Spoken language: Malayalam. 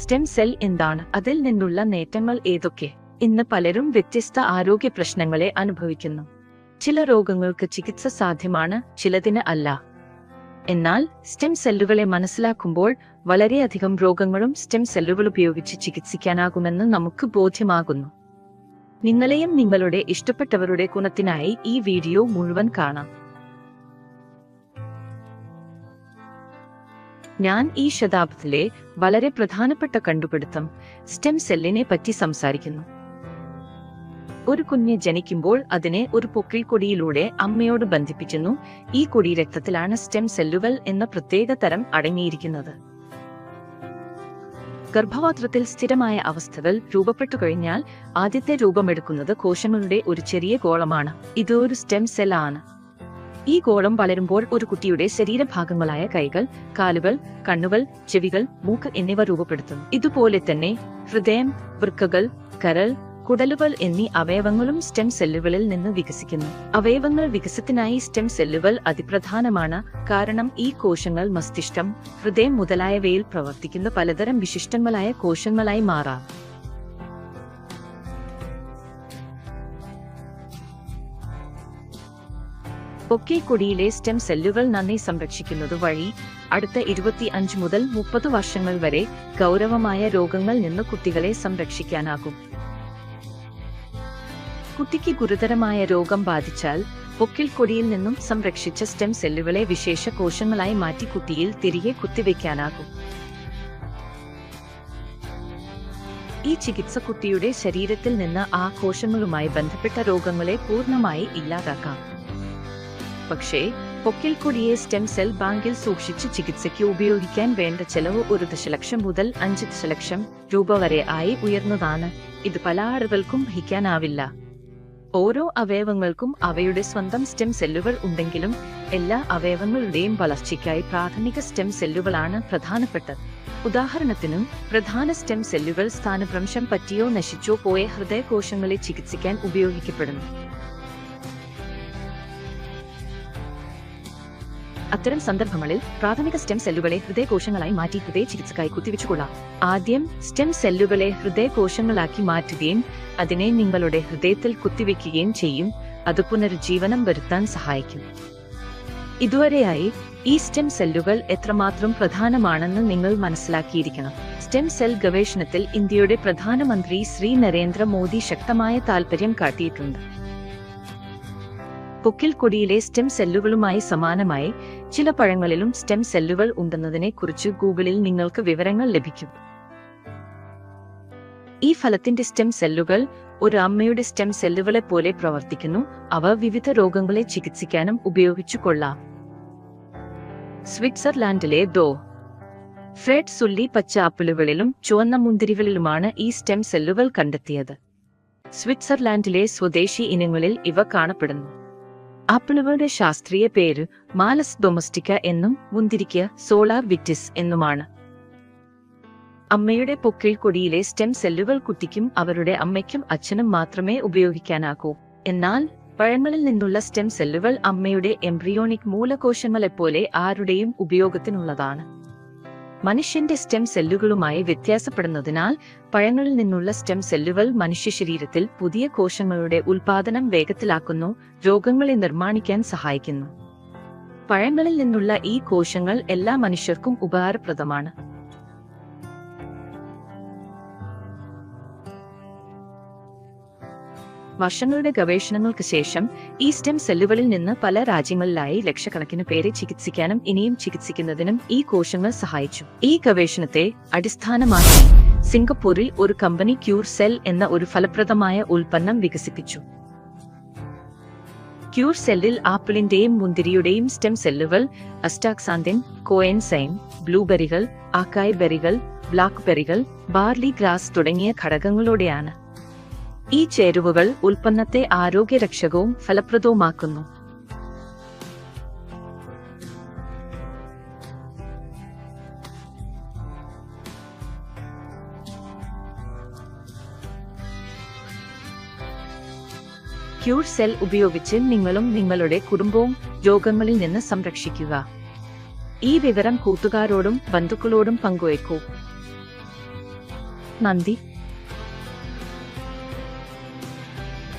സ്റ്റെം സെൽ എന്താണ്? അതിൽ നിന്നുള്ള നേട്ടങ്ങൾ ഏതൊക്കെ? ഇന്ന് പലരും വ്യത്യസ്ത ആരോഗ്യ പ്രശ്നങ്ങളെ അനുഭവിക്കുന്നു. ചില രോഗങ്ങൾക്ക് ചികിത്സ സാധ്യമാണ്, ചിലതിന് അല്ല. എന്നാൽ സ്റ്റെം സെല്ലുകളെ മനസ്സിലാക്കുമ്പോൾ വളരെയധികം രോഗങ്ങളും സ്റ്റെം സെല്ലുകൾ ഉപയോഗിച്ച് ചികിത്സിക്കാനാകുമെന്ന് നമുക്ക് ബോധ്യമാകുന്നു. നിങ്ങളെയും നിങ്ങളുടെ ഇഷ്ടപ്പെട്ടവരുടെ ഗുണത്തിനായി ഈ വീഡിയോ മുഴുവൻ കാണാം. ഞാൻ ഈ ശതാബ്ദത്തിലെ വളരെ പ്രധാനപ്പെട്ട കണ്ടുപിടുത്തം സ്റ്റെം സെല്ലിനെ പറ്റി സംസാരിക്കുന്നു. ഒരു കുഞ്ഞ് ജനിക്കുമ്പോൾ അതിനെ ഒരു പൊക്കിൾക്കൊടിയിലൂടെ അമ്മയോട് ബന്ധിപ്പിക്കുന്നു. ഈ കൊടി രക്തത്തിലാണ് സ്റ്റെം സെല്ലുകൾ എന്ന പ്രത്യേക തരം അടങ്ങിയിരിക്കുന്നത്. ഗർഭപാത്രത്തിൽ സ്ഥിരമായ അവസ്ഥകൾ രൂപപ്പെട്ടു കഴിഞ്ഞാൽ ആദ്യത്തെ രൂപമെടുക്കുന്നത് കോശങ്ങളുടെ ഒരു ചെറിയ ഗോളമാണ്. ഇത് ഒരു സ്റ്റെം സെൽ ആണ്. ഈ ഗോളം വളരുമ്പോൾ ഒരു കുട്ടിയുടെ ശരീരഭാഗങ്ങളായ കൈകൾ, കാലുകൾ, കണ്ണുകൾ, ചെവികൾ, മൂക്ക് എന്നിവ രൂപപ്പെടുത്തുന്നു. ഇതുപോലെ തന്നെ ഹൃദയം, വൃക്കകൾ, കരൾ, കുടലുകൾ എന്നീ അവയവങ്ങളും സ്റ്റെം സെല്ലുകളിൽ നിന്ന് വികസിക്കുന്നു. അവയവങ്ങൾ വികസനത്തിനായി സ്റ്റെം സെല്ലുകൾ അതിപ്രധാനമാണ്. കാരണം ഈ കോശങ്ങൾ മസ്തിഷ്കം, ഹൃദയം മുതലായവയിൽ പ്രവർത്തിക്കുന്ന പലതരം വിശിഷ്ടങ്ങളായ കോശങ്ങളായി മാറാം. പൊക്കിൾക്കൊടിയിലെ സ്റ്റെം സെല്ലുകൾ നന്നായി സംരക്ഷിക്കുന്നത് വഴി അടുത്ത 25 മുതൽ 30 വർഷങ്ങൾ വരെ ഗൗരവമായ രോഗങ്ങളിൽ നിന്ന് കുട്ടികളെ സംരക്ഷിക്കാനാകും. കുട്ടിക്ക് ഗുരുതരമായ രോഗം ബാധിച്ചാൽ പൊക്കിൾക്കൊടിയിൽ നിന്നും സംരക്ഷിച്ച സ്റ്റെം സെല്ലുകളെ വിശേഷ കോശങ്ങളായി മാറ്റി കുട്ടിയിൽ തിരികെ കുത്തിവെക്കാനാകും. ഈ ചികിത്സ കുട്ടിയുടെ ശരീരത്തിൽ നിന്ന് ആ കോശങ്ങളുമായി ബന്ധപ്പെട്ട രോഗങ്ങളെ പൂർണ്ണമായി ഇല്ലാതാക്കാം. പക്ഷേ പൊക്കിൾക്കൊടിയെ സ്റ്റെം സെൽ ബാങ്കിൽ സൂക്ഷിച്ച് ചികിത്സയ്ക്ക് ഉപയോഗിക്കാൻ വേണ്ട ചെലവ് 1 ദശലക്ഷം മുതൽ 5 ദശലക്ഷം രൂപ വരെ ആയി ഉയർന്നതാണ്. ഇത് പല ആളുകൾക്കും വഹിക്കാനാവില്ല. ഓരോ അവയവങ്ങൾക്കും അവയുടെ സ്വന്തം സ്റ്റെം സെല്ലുകൾ ഉണ്ടെങ്കിലും എല്ലാ അവയവങ്ങളുടെയും വളർച്ചയ്ക്കായി പ്രാഥമിക സ്റ്റെം സെല്ലുകളാണ് പ്രധാനപ്പെട്ടത്. ഉദാഹരണത്തിന് പ്രധാന സ്റ്റെം സെല്ലുകൾ സ്ഥാനഭ്രംശം പറ്റിയോ നശിച്ചോ പോയ ഹൃദയകോശങ്ങളെ ചികിത്സിക്കാൻ ഉപയോഗിക്കപ്പെടുന്നു. അത്തരം സന്ദർഭങ്ങളിൽ പ്രാഥമിക സ്റ്റെം സെല്ലുകളെ ഹൃദയകോശങ്ങളായി മാറ്റി ഹൃദയ ചികിത്സക്കായി കുത്തിവെച്ചുകൊള്ളാം. ആദ്യം സ്റ്റെം സെല്ലുകളെ ഹൃദയകോശങ്ങളാക്കി മാറ്റുകയും അതിനെ നിങ്ങളുടെ ഹൃദയത്തിൽ കുത്തിവെക്കുകയും ചെയ്യും. അത് പുനരുജ്ജീവനം വരുത്താൻ സഹായിക്കും. ഇതുവരെയായി ഈ സ്റ്റെം സെല്ലുകൾ എത്രമാത്രം പ്രധാനമാണെന്ന് നിങ്ങൾ മനസ്സിലാക്കിയിരിക്കണം. സ്റ്റെം സെൽ ഗവേഷണത്തിൽ ഇന്ത്യയുടെ പ്രധാനമന്ത്രി ശ്രീ നരേന്ദ്ര മോദി ശക്തമായ താൽപര്യം കാട്ടിയിട്ടുണ്ട്. പൊക്കിൾക്കൊടിയിലെ സ്റ്റെം സെല്ലുകളുമായി സമാനമായി ചില പഴങ്ങളിലും സ്റ്റെം സെല്ലുകൾ ഉണ്ടെന്നതിനെ കുറിച്ച് ഗൂഗിളിൽ നിങ്ങൾക്ക് വിവരങ്ങൾ ലഭിക്കും. ഈ ഫലത്തിന്റെ സ്റ്റെം സെല്ലുകൾ ഒരു അമ്മയുടെ സ്റ്റെം സെല്ലുകളെ പോലെ പ്രവർത്തിക്കുന്നു. അവ വിവിധ രോഗങ്ങളെ ചികിത്സിക്കാനും ഉപയോഗിച്ചു കൊള്ളാം. സ്വിറ്റ്സർലാൻഡിലെ ഫ്രെഡ് സുല്ലി പച്ച ആപ്പിളുകളിലും ചുവന്ന മുന്തിരികളിലുമാണ് ഈ സ്റ്റെം സെല്ലുകൾ കണ്ടെത്തിയത്. സ്വിറ്റ്സർലാൻഡിലെ സ്വദേശി ഇനങ്ങളിൽ ഇവ കാണപ്പെടുന്നു. ആപ്പിളുകളുടെ ശാസ്ത്രീയ പേര് മാലസ് ഡൊമസ്റ്റിക്ക എന്നും മുന്തിരിക്ക് സോളാർ വിറ്റിസ് എന്നുമാണ്. അമ്മയുടെ പൊക്കിൾക്കൊടിയിലെ സ്റ്റെം സെല്ലുകൾ കുട്ടിക്കും അവരുടെ അമ്മയ്ക്കും അച്ഛനും മാത്രമേ ഉപയോഗിക്കാനാകൂ. എന്നാൽ പഴങ്ങളിൽ നിന്നുള്ള സ്റ്റെം സെല്ലുകൾ അമ്മയുടെ എംബ്രിയോണിക് മൂലകോശങ്ങളെപ്പോലെ ആരുടെയും ഉപയോഗത്തിനുള്ളതാണ്. മനുഷ്യന്റെ സ്റ്റെം സെല്ലുകളുമായി വ്യത്യാസപ്പെടുന്നതിനാൽ പഴങ്ങളിൽ നിന്നുള്ള സ്റ്റെം സെല്ലുകൾ മനുഷ്യ ശരീരത്തിൽ പുതിയ കോശങ്ങളുടെ ഉൽപാദനം വേഗത്തിലാക്കുന്നു, രോഗങ്ങളെ നിർമ്മാണിക്കാൻ സഹായിക്കുന്നു. പഴങ്ങളിൽ നിന്നുള്ള ഈ കോശങ്ങൾ എല്ലാ മനുഷ്യർക്കും ഉപകാരപ്രദമാണ്. വർഷങ്ങളുടെ ഗവേഷണങ്ങൾക്ക് ശേഷം ഈ സ്റ്റെം സെല്ലുകളിൽ നിന്ന് പല രാജ്യങ്ങളിലായി ലക്ഷക്കണക്കിന് പേരെ ചികിത്സിക്കാനും ഇനിയും ചികിത്സിക്കുന്നതിനും ഈ കോശങ്ങൾ സഹായിച്ചു. ഈ ഗവേഷണത്തെ അടിസ്ഥാനമാക്കി സിംഗപ്പൂരിൽ ഒരു കമ്പനി ക്യൂർ സെൽ എന്ന ഒരു ഫലപ്രദമായ ഉൽപ്പന്നം വികസിപ്പിച്ചു. ക്യൂർ സെല്ലിൽ ആപ്പിളിന്റെയും മുന്തിരിയുടെയും സ്റ്റെം സെല്ലുകൾ അസ്റ്റാക്സാന്തിൻ, കോഎൻസൈം, ബ്ലൂബെറികൾ, ആക്കായ് ബെറികൾ, ബ്ലാക്ക് ബെറികൾ, ബാർലി ഗ്രാസ് തുടങ്ങിയ ഘടകങ്ങളോടെയാണ്. ഈ ചേരുവകൾ ഉൽപ്പന്നത്തെ ആരോഗ്യരക്ഷകവും ഫലപ്രദവുമാക്കുന്നു. ക്യൂർ സെൽ ഉപയോഗിച്ച് നിങ്ങളും നിങ്ങളുടെ കുടുംബവും രോഗങ്ങളിൽ നിന്ന് സംരക്ഷിക്കുക. ഈ വിവരം കൂട്ടുകാരോടും ബന്ധുക്കളോടും പങ്കുവയ്ക്കൂ. നന്ദി.